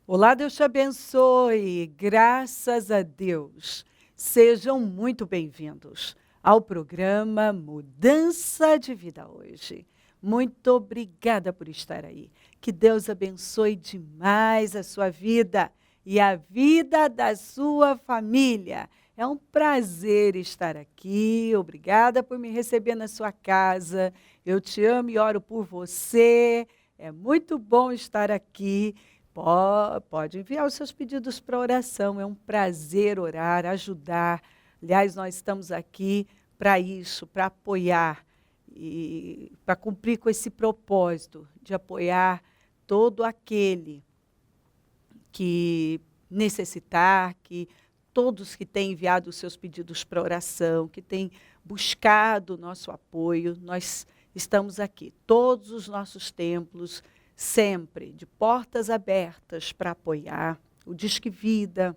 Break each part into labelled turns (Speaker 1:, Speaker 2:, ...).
Speaker 1: Olá, Deus te abençoe. Graças a Deus. Sejam muito bem-vindos ao programa Mudança de Vida hoje. Muito obrigada por estar aí. Que Deus abençoe demais a sua vida e a vida da sua família. É um prazer estar aqui. Obrigada por me receber na sua casa. Eu te amo e oro por você. É muito bom estar aqui. Pode enviar os seus pedidos para oração. É um prazer orar, ajudar. Aliás, nós estamos aqui para isso, para apoiar e para cumprir com esse propósito de apoiar todo aquele que necessitar, que todos que têm enviado os seus pedidos para oração, que têm buscado o nosso apoio. Nós estamos aqui, todos os nossos templos, sempre de portas abertas para apoiar. O Disque Vida,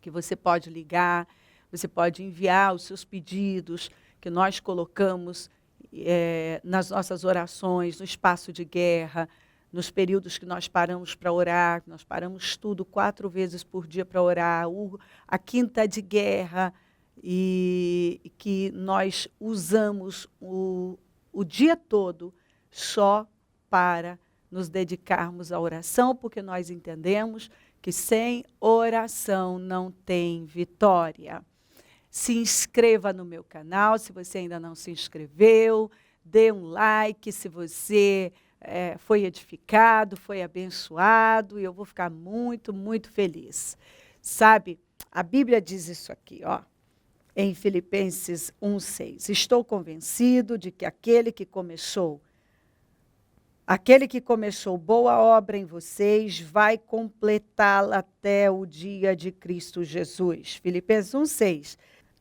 Speaker 1: que você pode ligar, você pode enviar os seus pedidos, que nós colocamos nas nossas orações, no espaço de guerra, nos períodos que nós paramos para orar. Nós paramos tudo 4 vezes por dia para orar, a quinta de guerra, e que nós usamos o dia todo só para nos dedicarmos à oração, porque nós entendemos que sem oração não tem vitória. Se inscreva no meu canal, se você ainda não se inscreveu, dê um like se você foi edificado, foi abençoado, e eu vou ficar muito, muito feliz. Sabe, a Bíblia diz isso aqui, ó, em Filipenses 1:6. Estou convencido de que aquele que começou boa obra em vocês vai completá-la até o dia de Cristo Jesus. Filipenses 1:6.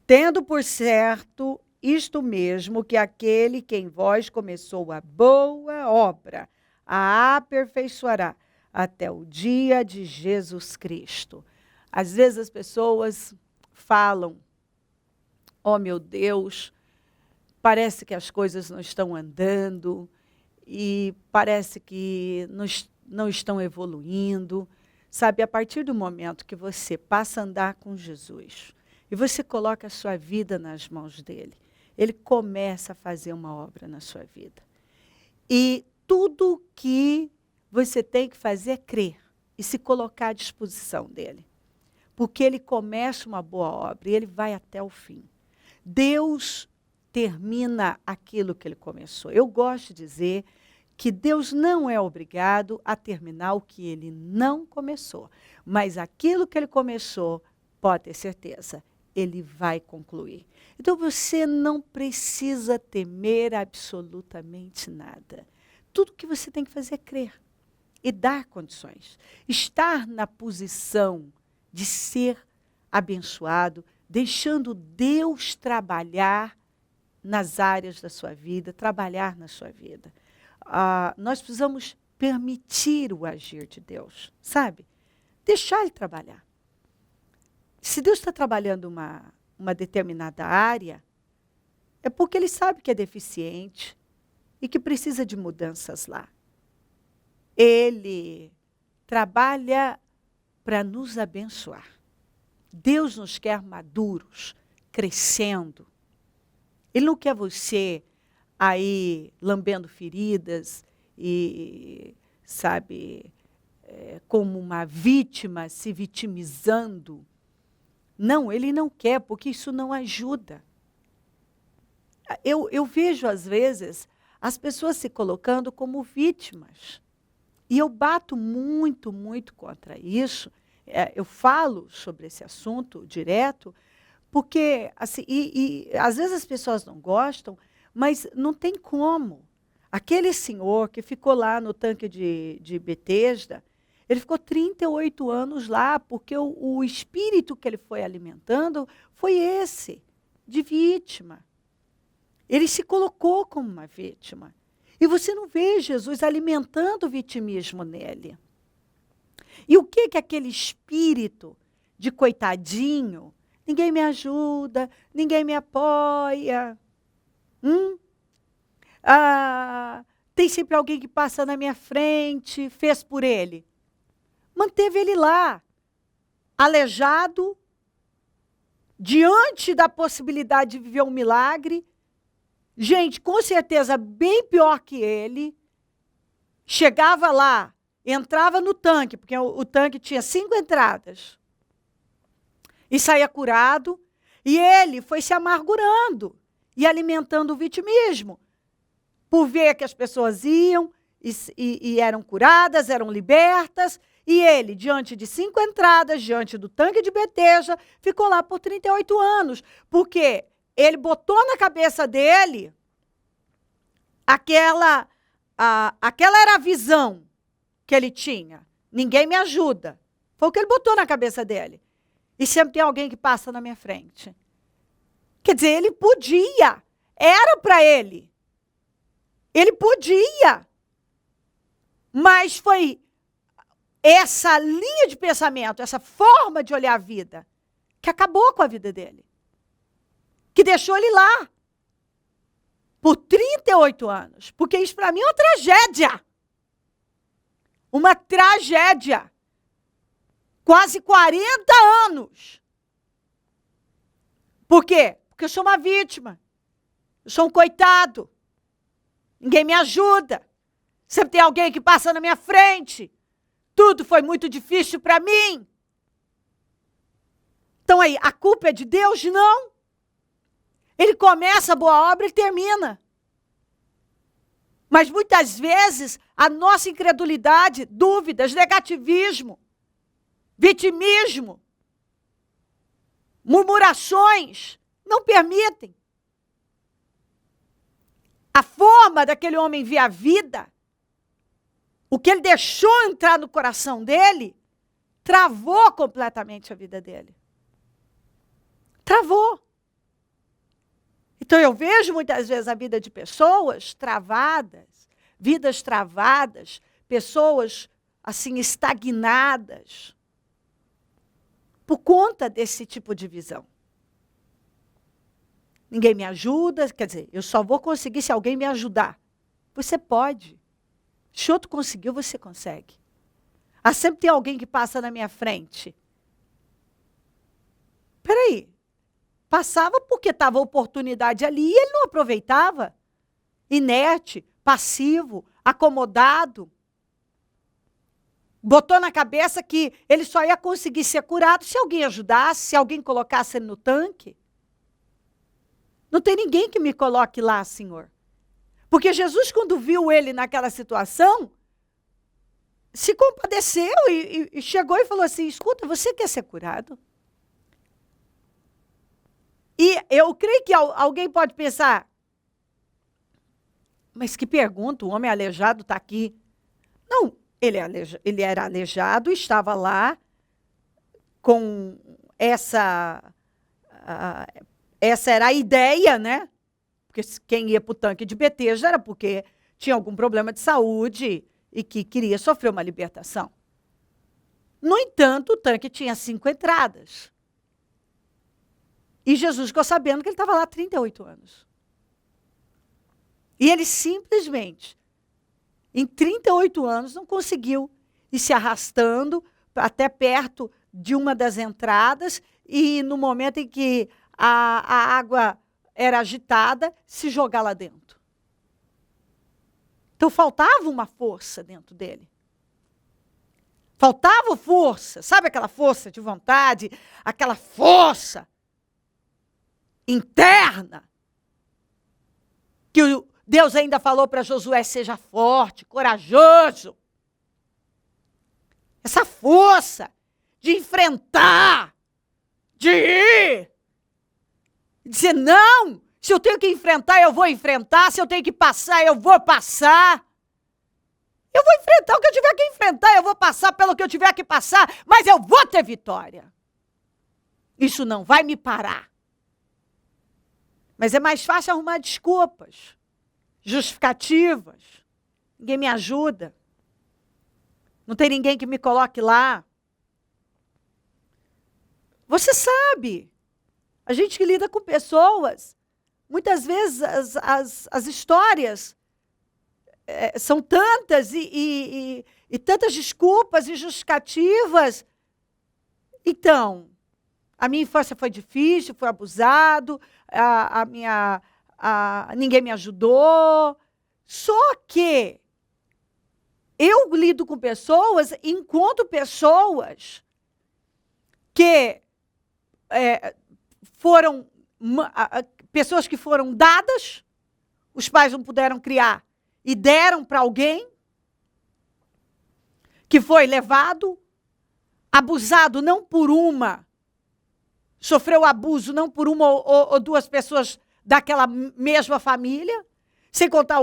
Speaker 1: Tendo por certo isto mesmo, que aquele que em vós começou a boa obra a aperfeiçoará até o dia de Jesus Cristo. Às vezes as pessoas falam: oh, meu Deus, parece que as coisas não estão andando e parece que não estão evoluindo. Sabe, a partir do momento que você passa a andar com Jesus e você coloca a sua vida nas mãos dele, ele começa a fazer uma obra na sua vida. E tudo que você tem que fazer é crer e se colocar à disposição dele. Porque ele começa uma boa obra e ele vai até o fim. Deus termina aquilo que ele começou. Eu gosto de dizer que Deus não é obrigado a terminar o que ele não começou. Mas aquilo que ele começou, pode ter certeza, ele vai concluir. Então você não precisa temer absolutamente nada. Tudo que você tem que fazer é crer e dar condições. Estar na posição de ser abençoado, deixando Deus trabalhar nas áreas da sua vida, trabalhar na sua vida. Nós precisamos permitir o agir de Deus, sabe? Deixar ele trabalhar. Se Deus está trabalhando uma determinada área, é porque ele sabe que é deficiente e que precisa de mudanças lá. Ele trabalha para nos abençoar. Deus nos quer maduros, crescendo. Ele não quer você aí lambendo feridas e, sabe, como uma vítima, se vitimizando. Não, ele não quer, porque isso não ajuda. Eu vejo, às vezes, as pessoas se colocando como vítimas. E eu bato muito, muito contra isso. Eu falo sobre esse assunto direto, porque, assim, às vezes as pessoas não gostam, mas não tem como. Aquele senhor que ficou lá no tanque de Betesda, ele ficou 38 anos lá, porque o espírito que ele foi alimentando foi esse, de vítima. Ele se colocou como uma vítima. E você não vê Jesus alimentando o vitimismo nele. E o que aquele espírito de coitadinho, ninguém me ajuda, ninguém me apoia, Tem sempre alguém que passa na minha frente, fez por ele. Manteve ele lá, aleijado, diante da possibilidade de viver um milagre. Gente, com certeza, bem pior que ele. Chegava lá, entrava no tanque, porque o tanque tinha 5 entradas. E saía curado. E ele foi se amargurando e alimentando o vitimismo. Por ver que as pessoas iam e eram curadas, eram libertas. E ele, diante de 5 entradas, diante do tanque de Betesda, ficou lá por 38 anos. Porque ele botou na cabeça dele aquela era a visão que ele tinha. Ninguém me ajuda. Foi o que ele botou na cabeça dele. E sempre tem alguém que passa na minha frente. Quer dizer, ele podia. Era para ele. Ele podia. Mas foi essa linha de pensamento, essa forma de olhar a vida, que acabou com a vida dele. Que deixou ele lá. Por 38 anos. Porque isso para mim é uma tragédia. Uma tragédia. Quase 40 anos. Por quê? Porque eu sou uma vítima. Eu sou um coitado. Ninguém me ajuda. Sempre tem alguém que passa na minha frente. Tudo foi muito difícil para mim. Então aí, a culpa é de Deus? Não. Ele começa a boa obra e termina. Mas muitas vezes a nossa incredulidade, dúvidas, negativismo, vitimismo, murmurações, não permitem. A forma daquele homem ver a vida, o que ele deixou entrar no coração dele, travou completamente a vida dele. Travou. Então eu vejo muitas vezes a vida de pessoas travadas, vidas travadas, pessoas assim estagnadas, por conta desse tipo de visão. Ninguém me ajuda, quer dizer, eu só vou conseguir se alguém me ajudar. Você pode. Se outro conseguiu, você consegue. Sempre tem alguém que passa na minha frente. Peraí. Passava porque estava a oportunidade ali e ele não aproveitava. Inerte, passivo, acomodado. Botou na cabeça que ele só ia conseguir ser curado se alguém ajudasse, se alguém colocasse ele no tanque. Não tem ninguém que me coloque lá, Senhor. Porque Jesus, quando viu ele naquela situação, se compadeceu e chegou e falou assim, escuta, você quer ser curado? E eu creio que alguém pode pensar, mas que pergunta, o homem aleijado está aqui. Não, ele era aleijado, estava lá com essa era a ideia, né? Porque quem ia para o tanque de Betesda era porque tinha algum problema de saúde e que queria sofrer uma libertação. No entanto, o tanque tinha 5 entradas. E Jesus ficou sabendo que ele estava lá há 38 anos. E ele simplesmente, em 38 anos, não conseguiu ir se arrastando até perto de uma das entradas e no momento em que a água era agitada, se jogar lá dentro. Então faltava uma força dentro dele. Faltava força, sabe aquela força de vontade, aquela força interna, que Deus ainda falou para Josué, seja forte, corajoso. Essa força de enfrentar, de ir, dizer não, se eu tenho que enfrentar, eu vou enfrentar, se eu tenho que passar, eu vou passar. Eu vou enfrentar o que eu tiver que enfrentar, eu vou passar pelo que eu tiver que passar, mas eu vou ter vitória. Isso não vai me parar. Mas é mais fácil arrumar desculpas, justificativas. Ninguém me ajuda. Não tem ninguém que me coloque lá. Você sabe, a gente que lida com pessoas, muitas vezes as histórias são tantas e tantas desculpas e justificativas. Então, a minha infância foi difícil, fui abusado, ninguém me ajudou. Só que eu lido com pessoas, encontro pessoas que foram pessoas que foram dadas, os pais não puderam criar e deram para alguém, que foi levado, abusado não por uma, sofreu abuso não por uma ou duas pessoas daquela mesma família, sem contar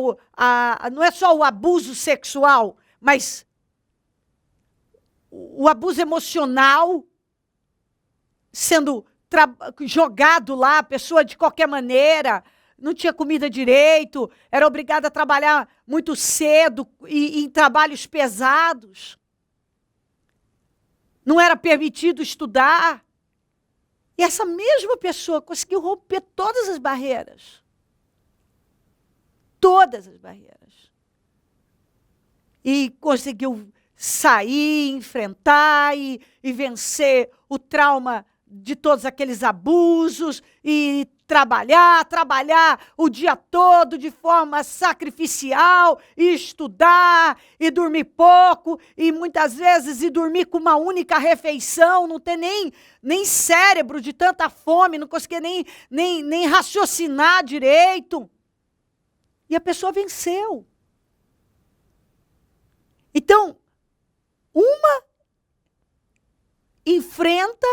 Speaker 1: não é só o abuso sexual, mas o abuso emocional sendo jogado lá, a pessoa de qualquer maneira, não tinha comida direito, era obrigada a trabalhar muito cedo e em trabalhos pesados. Não era permitido estudar. E essa mesma pessoa conseguiu romper todas as barreiras. Todas as barreiras. E conseguiu sair, enfrentar e vencer o trauma de todos aqueles abusos e trabalhar o dia todo de forma sacrificial e estudar e dormir pouco e muitas vezes dormir com uma única refeição, não ter nem cérebro de tanta fome, não conseguir nem raciocinar direito. E a pessoa venceu. Então, uma enfrenta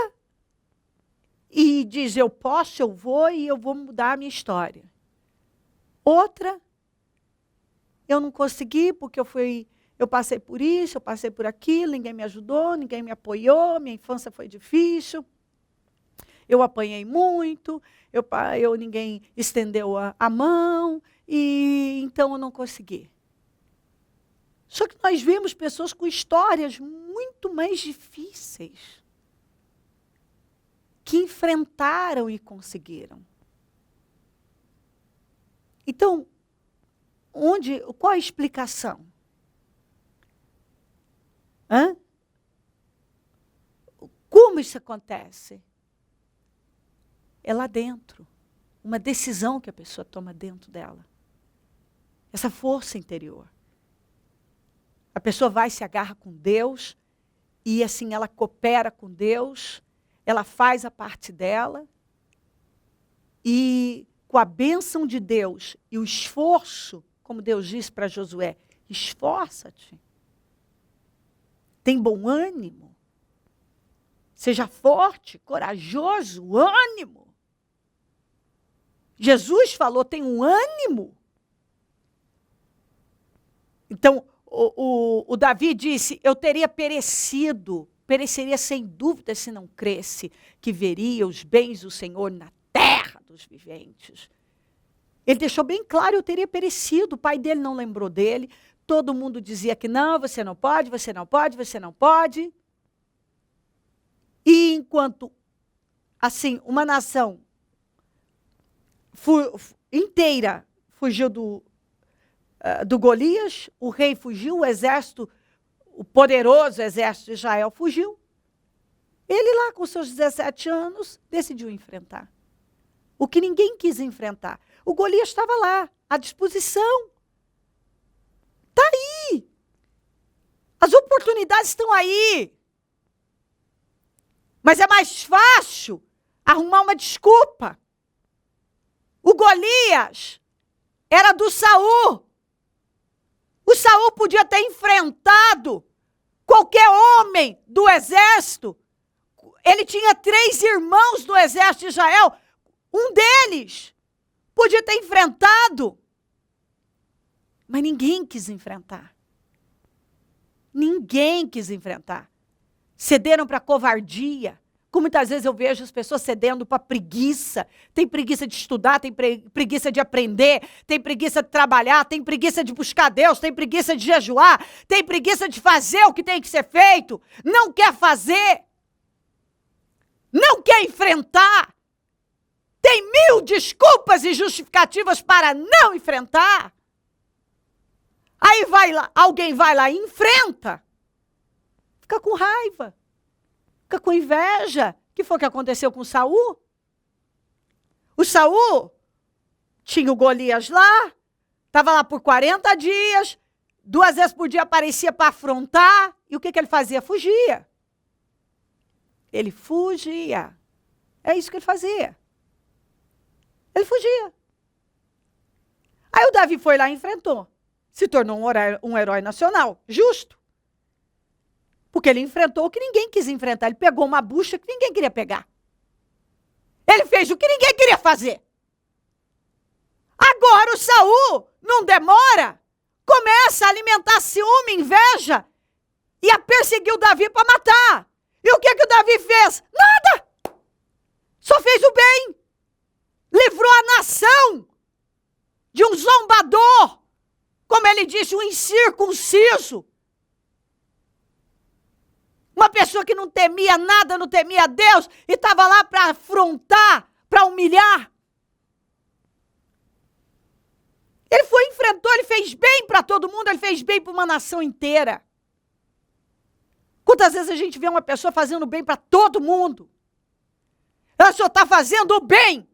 Speaker 1: e diz, eu posso, eu vou e eu vou mudar a minha história. Outra, eu não consegui porque eu passei por isso, eu passei por aquilo, ninguém me ajudou, ninguém me apoiou, minha infância foi difícil, eu apanhei muito, ninguém estendeu a mão, e então eu não consegui. Só que nós vemos pessoas com histórias muito mais difíceis, que enfrentaram e conseguiram. Então, qual a explicação? Como isso acontece? É lá dentro. Uma decisão que a pessoa toma dentro dela. Essa força interior. A pessoa vai, se agarra com Deus, e assim ela coopera com Deus, ela faz a parte dela, e com a bênção de Deus e o esforço, como Deus disse para Josué, esforça-te, tem bom ânimo, seja forte, corajoso, ânimo. Jesus falou, tem um ânimo. Então, o Davi disse, eu teria pereceria sem dúvida se não cresse, que veria os bens do Senhor na terra dos viventes. Ele deixou bem claro, eu teria perecido, o pai dele não lembrou dele, todo mundo dizia que não, você não pode, você não pode, você não pode. E enquanto, assim, uma nação inteira fugiu do Golias, o rei fugiu, o exército, o poderoso exército de Israel fugiu. Ele lá com seus 17 anos decidiu enfrentar. O que ninguém quis enfrentar. O Golias estava lá, à disposição. Está aí. As oportunidades estão aí. Mas é mais fácil arrumar uma desculpa. O Golias era do Saul. O Saul podia ter enfrentado qualquer homem do exército. Ele tinha 3 irmãos do exército de Israel. Um deles podia ter enfrentado. Mas ninguém quis enfrentar. Ninguém quis enfrentar. Cederam para a covardia. Como muitas vezes eu vejo as pessoas cedendo para preguiça. Tem preguiça de estudar, tem preguiça de aprender, tem preguiça de trabalhar, tem preguiça de buscar Deus, tem preguiça de jejuar, tem preguiça de fazer o que tem que ser feito. Não quer fazer. Não quer enfrentar. Tem 1000 desculpas e justificativas para não enfrentar. Aí vai lá, alguém vai lá e enfrenta. Fica com raiva. Fica com inveja. O que foi que aconteceu com Saul? O Saul tinha o Golias lá, estava lá por 40 dias, 2 vezes por dia aparecia para afrontar. E o que ele fazia? Fugia. Ele fugia. É isso que ele fazia. Ele fugia. Aí o Davi foi lá e enfrentou. Se tornou um herói nacional. Justo. Porque ele enfrentou o que ninguém quis enfrentar. Ele pegou uma bucha que ninguém queria pegar. Ele fez o que ninguém queria fazer. Agora o Saul não demora. Começa a alimentar ciúme, inveja. E a perseguir o Davi para matar. E o que o Davi fez? Nada. Só fez o bem. Livrou a nação de um zombador. Como ele disse, um incircunciso. Uma pessoa que não temia nada, não temia Deus, e estava lá para afrontar, para humilhar. Ele foi, enfrentou, ele fez bem para todo mundo, ele fez bem para uma nação inteira. Quantas vezes a gente vê uma pessoa fazendo bem para todo mundo? Ela só está fazendo o bem.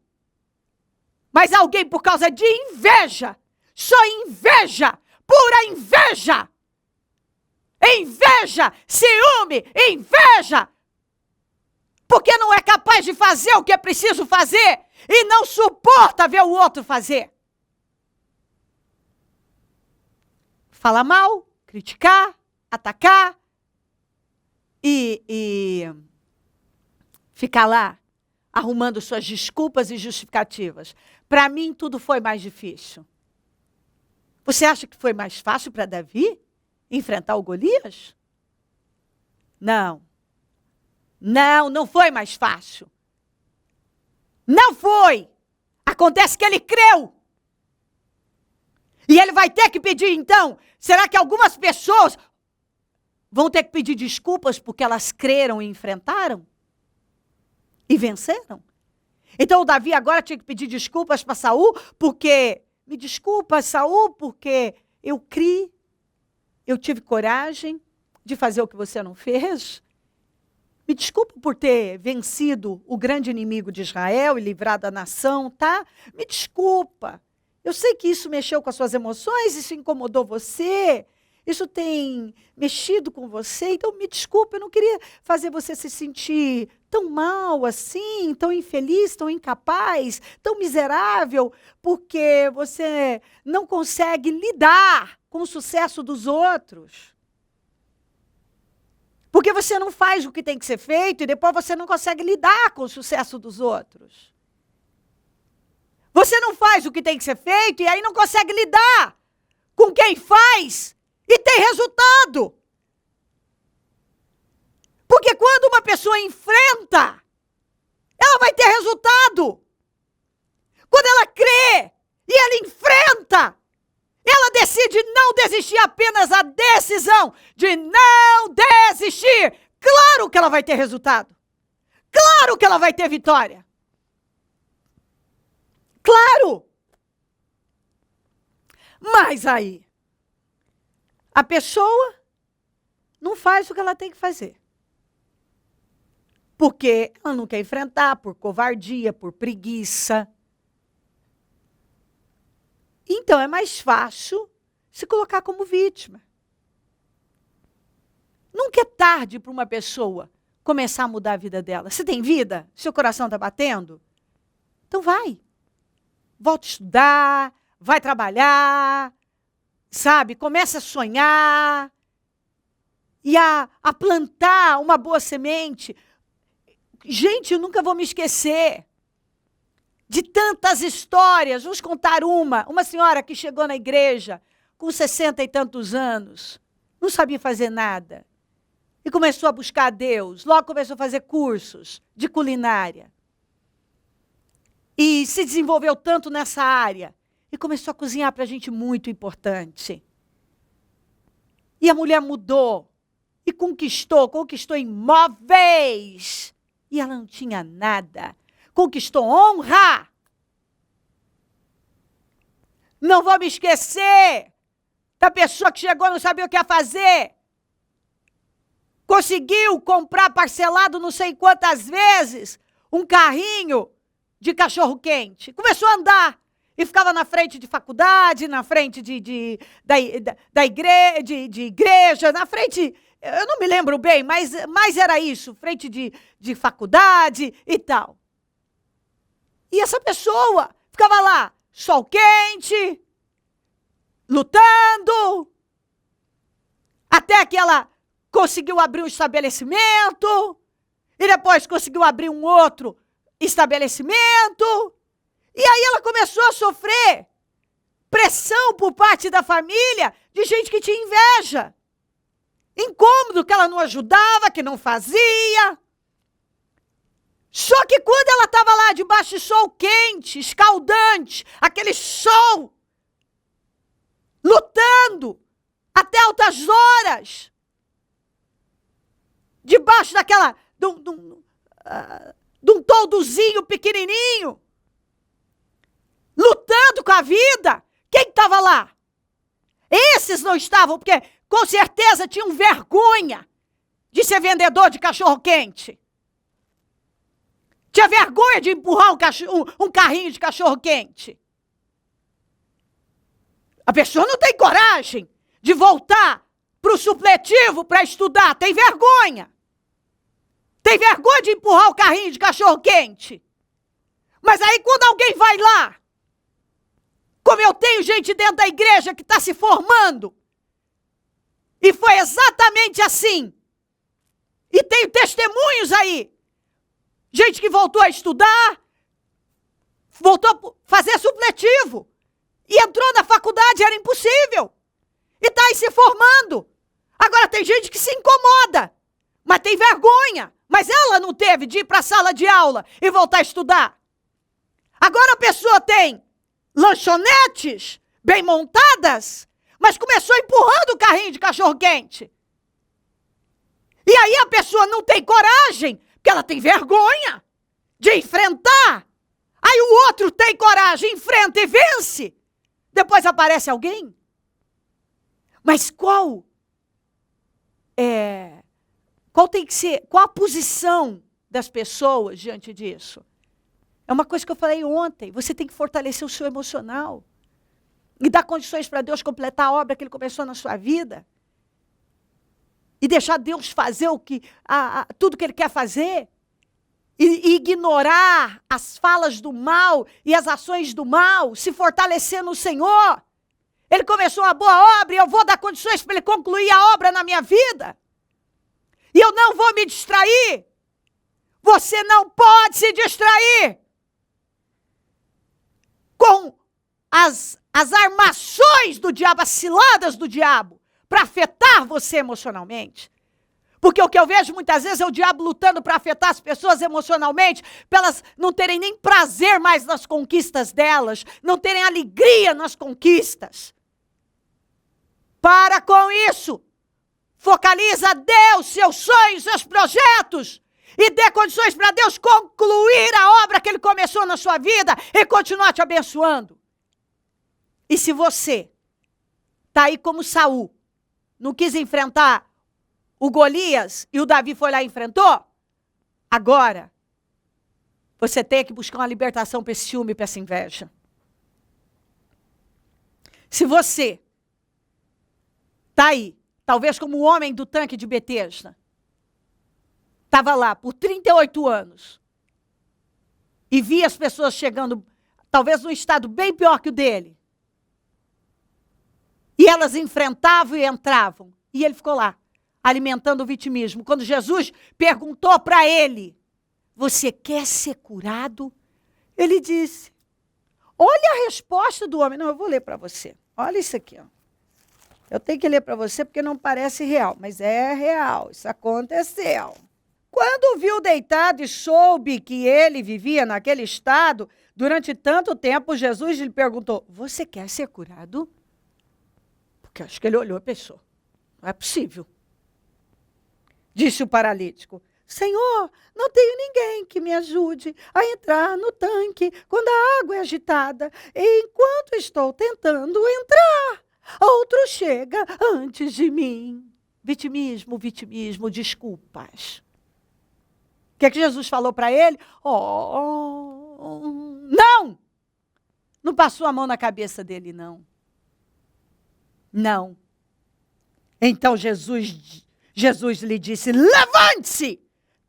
Speaker 1: Mas alguém, por causa de inveja, só inveja, pura inveja. Inveja, ciúme, inveja. Porque não é capaz de fazer o que é preciso fazer e não suporta ver o outro fazer. Falar mal, criticar, atacar e ficar lá arrumando suas desculpas e justificativas. Para mim, tudo foi mais difícil. Você acha que foi mais fácil para Davi enfrentar o Golias? Não. Não foi mais fácil. Não foi. Acontece que ele creu. E ele vai ter que pedir, então, será que algumas pessoas vão ter que pedir desculpas porque elas creram e enfrentaram? E venceram? Então o Davi agora tinha que pedir desculpas para Saul, porque, me desculpa, Saul, porque eu criei, eu tive coragem de fazer o que você não fez. Me desculpa por ter vencido o grande inimigo de Israel e livrado a nação, tá? Me desculpa. Eu sei que isso mexeu com as suas emoções, isso incomodou você, isso tem mexido com você, então me desculpa, eu não queria fazer você se sentir tão mal assim, tão infeliz, tão incapaz, tão miserável, porque você não consegue lidar com o sucesso dos outros. Porque você não faz o que tem que ser feito e depois você não consegue lidar com o sucesso dos outros. Você não faz o que tem que ser feito e aí não consegue lidar com quem faz e tem resultado. Porque quando uma pessoa enfrenta, ela vai ter resultado. Quando ela crê e ela enfrenta, ela decide não desistir, apenas a decisão de não desistir. Claro que ela vai ter resultado. Claro que ela vai ter vitória. Claro! Mas aí, a pessoa não faz o que ela tem que fazer. Porque ela não quer enfrentar, por covardia, por preguiça. Então é mais fácil se colocar como vítima. Nunca é tarde para uma pessoa começar a mudar a vida dela. Você tem vida? Seu coração está batendo? Então vai. Volta a estudar, vai trabalhar, sabe? Começa a sonhar e a plantar uma boa semente. Gente, eu nunca vou me esquecer de tantas histórias. Vamos contar uma senhora que chegou na igreja com 60 e tantos anos, não sabia fazer nada, e começou a buscar a Deus, logo começou a fazer cursos de culinária, e se desenvolveu tanto nessa área, e começou a cozinhar para gente muito importante. E a mulher mudou, e conquistou imóveis, e ela não tinha nada. Conquistou honra. Não vou me esquecer Da pessoa que chegou e não sabia o que ia fazer. Conseguiu comprar parcelado não sei quantas vezes um carrinho de cachorro-quente. Começou a andar. E ficava na frente de faculdade, na frente de igreja, na frente, eu não me lembro bem, mas era isso, frente de faculdade e tal. E essa pessoa ficava lá, sol quente, lutando, até que ela conseguiu abrir um estabelecimento, e depois conseguiu abrir um outro estabelecimento, e aí ela começou a sofrer pressão por parte da família de gente que tinha inveja. Incômodo que ela não ajudava, que não fazia. Só que quando ela estava lá debaixo de sol quente, escaldante, aquele sol, lutando até altas horas, debaixo de um toldozinho pequenininho, lutando com a vida, quem estava lá? Esses não estavam, porque com certeza tinham vergonha de ser vendedor de cachorro-quente. Tinha vergonha de empurrar um carrinho de cachorro-quente. A pessoa não tem coragem de voltar para o supletivo para estudar, tem vergonha. Tem vergonha de empurrar o carrinho de cachorro-quente. Mas aí quando alguém vai lá, como eu tenho gente dentro da igreja que está se formando, e foi exatamente assim, e tenho testemunhos aí, gente que voltou a estudar, voltou a fazer supletivo, e entrou na faculdade, era impossível, e está aí se formando. Agora tem gente que se incomoda, mas tem vergonha, mas ela não teve de ir para a sala de aula e voltar a estudar. Agora a pessoa tem lanchonetes bem montadas, mas começou empurrando o carrinho de cachorro-quente. E aí a pessoa não tem coragem, porque ela tem vergonha de enfrentar. Aí o outro tem coragem, enfrenta e vence. Depois aparece alguém. Mas qual tem que ser, qual a posição das pessoas diante disso? É uma coisa que eu falei ontem, você tem que fortalecer o seu emocional e dar condições para Deus completar a obra que Ele começou na sua vida e deixar Deus fazer tudo que Ele quer fazer e ignorar as falas do mal e as ações do mal, se fortalecer no Senhor. Ele começou uma boa obra e eu vou dar condições para Ele concluir a obra na minha vida. E eu não vou me distrair. Você não pode se distrair com as armações do diabo, as ciladas do diabo, para afetar você emocionalmente. Porque o que eu vejo muitas vezes é o diabo lutando para afetar as pessoas emocionalmente, para elas não terem nem prazer mais nas conquistas delas, não terem alegria nas conquistas. Para com isso. Focaliza Deus, seus sonhos, seus projetos. E dê condições para Deus concluir a obra que Ele começou na sua vida e continuar te abençoando. E se você está aí como Saul, não quis enfrentar o Golias e o Davi foi lá e enfrentou, agora você tem que buscar uma libertação para esse ciúme e para essa inveja. Se você está aí, talvez como o homem do tanque de Betesda, estava lá por 38 anos e via as pessoas chegando, talvez num estado bem pior que o dele. E elas enfrentavam e entravam. E ele ficou lá, alimentando o vitimismo. Quando Jesus perguntou para ele, você quer ser curado? Ele disse, olha a resposta do homem. Não, eu vou ler para você. Olha isso aqui, ó. Eu tenho que ler para você porque não parece real, mas é real, isso aconteceu. Quando o viu deitado e soube que ele vivia naquele estado, durante tanto tempo, Jesus lhe perguntou, você quer ser curado? Porque acho que ele olhou e pensou, não é possível. Disse o paralítico, Senhor, não tenho ninguém que me ajude a entrar no tanque quando a água é agitada, e enquanto estou tentando entrar, Outro chega antes de mim. Vitimismo, vitimismo, desculpas. O que Jesus falou para ele? Não! Não passou a mão na cabeça dele, não. Não. Então Jesus lhe disse, levante-se,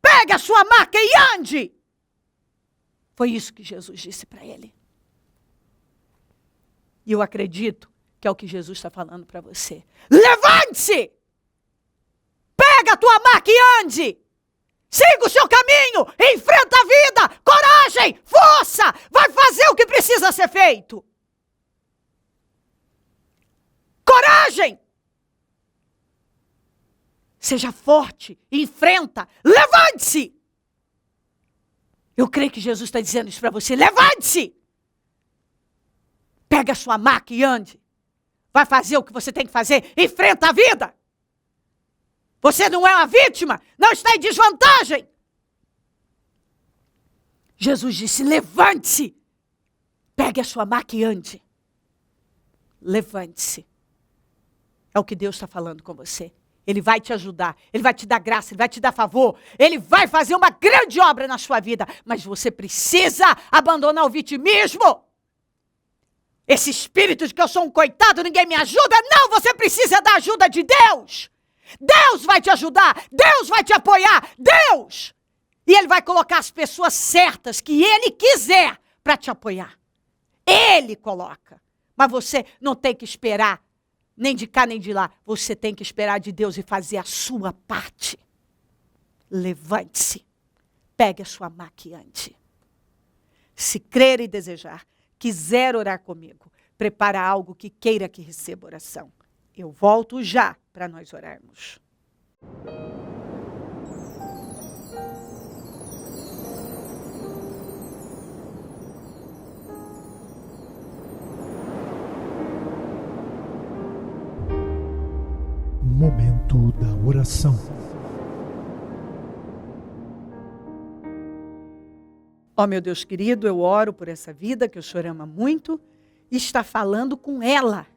Speaker 1: pegue a sua maca e ande. Foi isso que Jesus disse para ele. E eu acredito que é o que Jesus está falando para você. Levante-se, pega a tua maca e ande. Siga o seu caminho, enfrenta a vida, coragem, força, vai fazer o que precisa ser feito. Coragem! Seja forte, enfrenta, levante-se! Eu creio que Jesus está dizendo isso para você, levante-se! Pega a sua maca e ande. Vai fazer o que você tem que fazer, enfrenta a vida! Você não é uma vítima, não está em desvantagem. Jesus disse, levante-se, pegue a sua maca e ande. Levante-se. É o que Deus está falando com você. Ele vai te ajudar, Ele vai te dar graça, Ele vai te dar favor. Ele vai fazer uma grande obra na sua vida. Mas você precisa abandonar o vitimismo. Esse espírito de que eu sou um coitado, ninguém me ajuda. Não, você precisa da ajuda de Deus. Deus vai te ajudar, Deus vai te apoiar, Deus! E Ele vai colocar as pessoas certas que Ele quiser para te apoiar. Ele coloca. Mas você não tem que esperar nem de cá nem de lá. Você tem que esperar de Deus e fazer a sua parte. Levante-se, pegue a sua maca e ande. Se crer e desejar, quiser orar comigo, prepara algo que queira que receba oração. Eu volto já para nós orarmos.
Speaker 2: Momento da oração.
Speaker 1: Ó meu Deus querido, eu oro por essa vida que o Senhor ama muito e está falando com ela.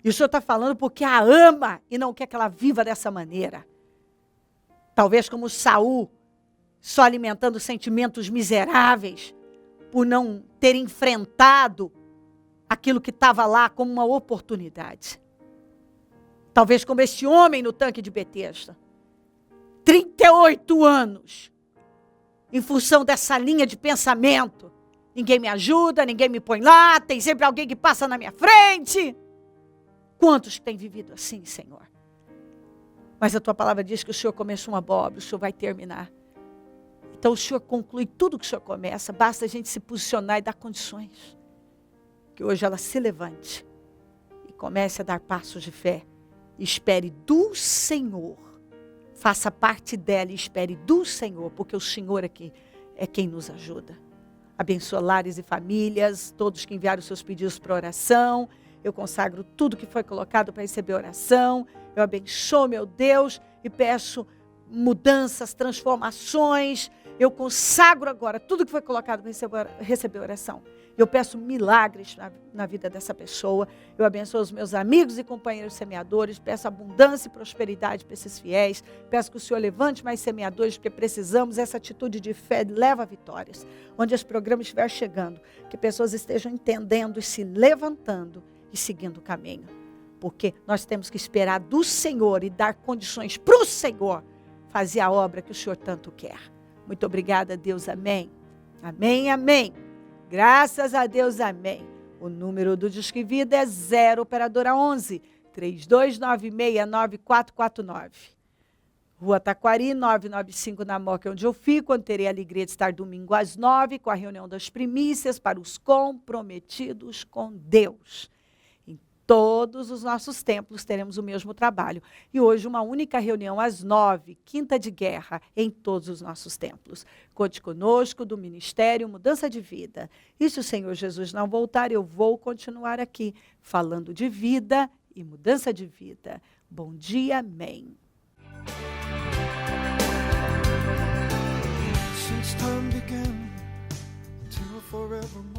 Speaker 1: E o Senhor está falando porque a ama e não quer que ela viva dessa maneira. Talvez como Saul, só alimentando sentimentos miseráveis, por não ter enfrentado aquilo que estava lá como uma oportunidade. Talvez como este homem no tanque de Betesda. 38 anos, em função dessa linha de pensamento. Ninguém me ajuda, ninguém me põe lá, tem sempre alguém que passa na minha frente. Quantos têm vivido assim, Senhor? Mas a tua palavra diz que o Senhor começou uma boa obra, o Senhor vai terminar. Então o Senhor conclui tudo que o Senhor começa, basta a gente se posicionar e dar condições. Que hoje ela se levante e comece a dar passos de fé. Espere do Senhor. Faça parte dela e espere do Senhor, porque o Senhor aqui é quem nos ajuda. Abençoa lares e famílias, todos que enviaram seus pedidos para oração. Eu consagro tudo que foi colocado para receber oração. Eu abençoo, meu Deus, e peço mudanças, transformações. Eu consagro agora tudo que foi colocado para receber oração. Eu peço milagres na vida dessa pessoa. Eu abençoo os meus amigos e companheiros semeadores. Peço abundância e prosperidade para esses fiéis. Peço que o Senhor levante mais semeadores, porque precisamos. Essa atitude de fé leva a vitórias. Onde esse programa estiver chegando, que pessoas estejam entendendo e se levantando e seguindo o caminho. Porque nós temos que esperar do Senhor e dar condições para o Senhor fazer a obra que o Senhor tanto quer. Muito obrigada, Deus. Amém. Amém, amém. Graças a Deus, amém. O número do Disque Vida é 0 operadora 11 32969449. Rua Taquari, 995 na Moca, onde eu fico, onde terei a alegria de estar domingo às 9 com a reunião das primícias para os comprometidos com Deus. Todos os nossos templos teremos o mesmo trabalho. E hoje uma única reunião às 9, quinta de guerra, em todos os nossos templos. Conte conosco do Ministério Mudança de Vida. E se o Senhor Jesus não voltar, eu vou continuar aqui, falando de vida e mudança de vida. Bom dia, amém. Since time began, till forevermore.